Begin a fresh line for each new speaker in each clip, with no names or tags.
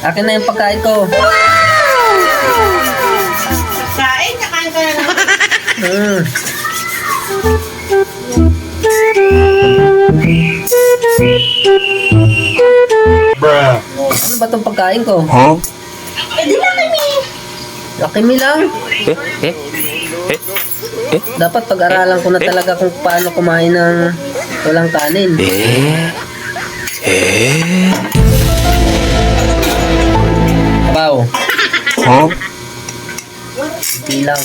Akin na yung pagkain ko.
Kain, kakain ka na naman.
Hmm. Ano ba itong pagkain ko?
Eh, di ba kami?
Lucky Me lang. Dapat pag-aralan ko na talaga kung paano kumain ng walang kanin. Wow. Hindi lang.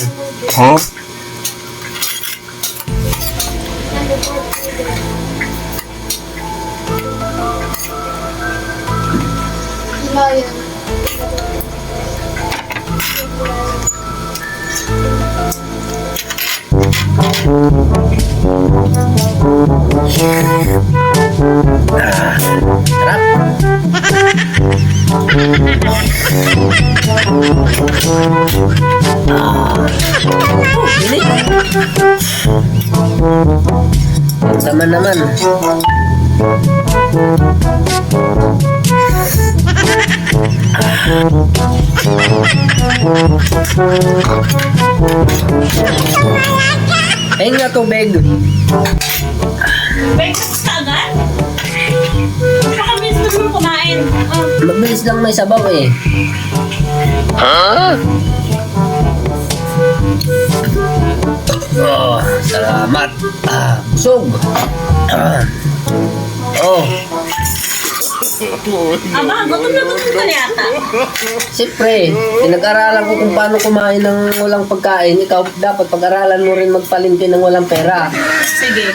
Sarap. Ini. Sama naman. Ayun nga tubig.
Breakfast ka agad? Baka minsan mo kumain.
Mabilis lang may sabaw eh. Oh, salamat. Busog. Oh,
Aba, gutom na gutom ka yata.
siyempre, pinag-aralan ko kung paano kumain ng walang pagkain. Ikaw dapat pag-aralan mo rin magpalengke ng walang pera.
Sige.